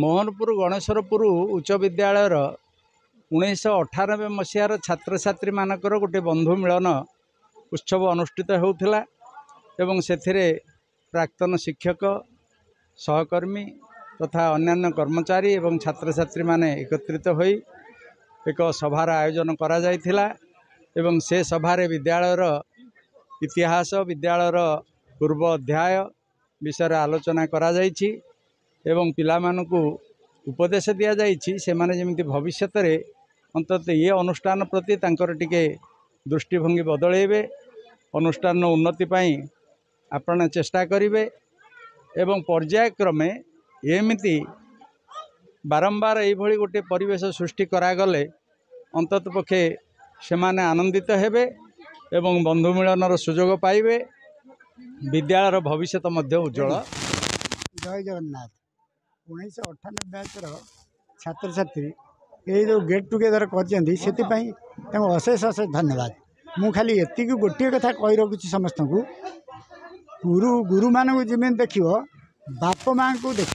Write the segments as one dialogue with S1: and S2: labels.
S1: मोहनपुर गणेशपुर उच्च विद्यालय 1998 मसीहार छात्र छात्री मानकर गोटे बंधु मिलन उत्सव अनुष्ठित होउथिला एवं सेथिरे प्राक्तन शिक्षक सहकर्मी तथा अन्यान्य कर्मचारी एवं छात्र छात्री माने एकत्रित होई एक सभार आयोजन करा जायथिला एवं से सभारे विद्यालयर इतिहास विद्यालयर पूर्व अध्याय विषय आलोचना करा जायछि एवं पिला मानकु उपदेश दिया जायछि से माने जेमिति भविष्यत रे अंतत ये अनुष्ठान प्रति तांकर टिके दृष्टिभंगी बदलेबे अनुष्ठान उन्नति पाई आपण चेष्टा करिवे एवं पर्यायक्रमे एमिति बारंबार यही गोटे परिवेश सृष्टि करागले अंतत पक्षे से माने आनंदित हेबे एवं बंधु मिलनर सुजोग पाइबे विद्यालयर भविष्य मध्य उज्जवल।
S2: जय जगन्नाथ 1998 बैचर छात्र छात्री ये जो गेट टुगेदर कर अशेष अशेष धन्यवाद। मु खाली एति गोटे कथा कही रखुची समस्त को गुरु मानक जमी देख बाप माँ को देख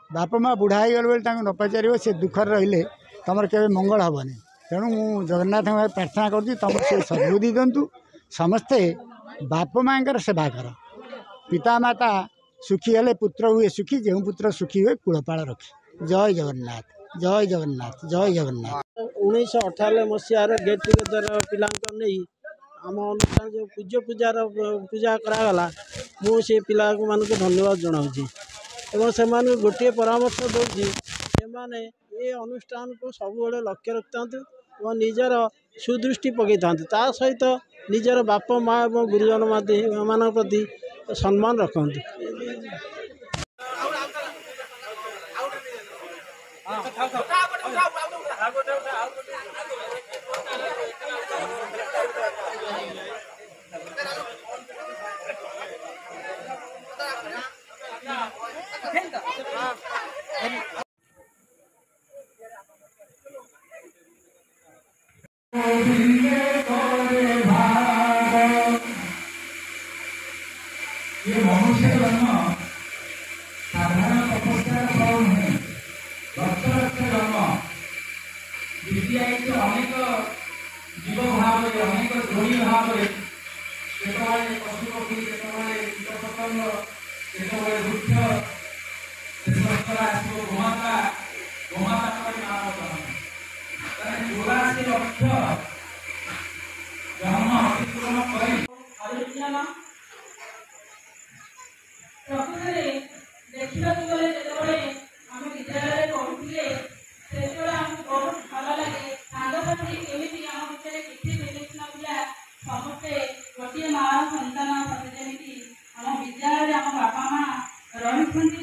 S2: बाप माँ बुढ़ा हो गल न पचार से दुखर रहिले तुम के मंगल हेनी तेणु मु जगन्नाथ प्रार्थना करुँच तुम से सद्बुद्धि दिंतु समस्ते बाप माँ सेवा कर पिता माता सुखी हेले पुत्र हुए सुखी जो पुत्र सुखी हुए कूलपाल रखी। जय जगन्नाथ जय जगन्नाथ जय जगन्नाथ।
S3: 1998 मसीहार गेट टुगेदर पिला नहीं आम अनुष्ठान जो पूज्य पूजा करागला मुझे पिला मानक धन्यवाद जनाऊँगी एवं से गोटे परामर्श दूसरी से ये अनुष्ठान को सब लक्ष्य रखता और निजर सुदृष्टि पकई था सहित निजर बाप माँ और गुरुजन मान प्रति सम्मान रखते।
S4: ये मनुष्य जन्म साधारण तपस्या फल नुहे लक्ष लक्ष जन्म विद्या अनेक जीव भाव अनेक ध्वनि भाव केतवे पशु पक्षी केतवे कीटपतंग केतवे वृक्ष गोमाता गोमाता नाम 84 लक्ष जन्म अतिक्रम कर
S5: प्रकृति देखा गले जो आम विद्यालय पढ़ुले से बहुत भल लगे सांगसाथी केमी आम भितर किसी मिलून पिला समस्ते गोटे माँ सन्तान जमी आम विद्यालय आम बापा माँ रही।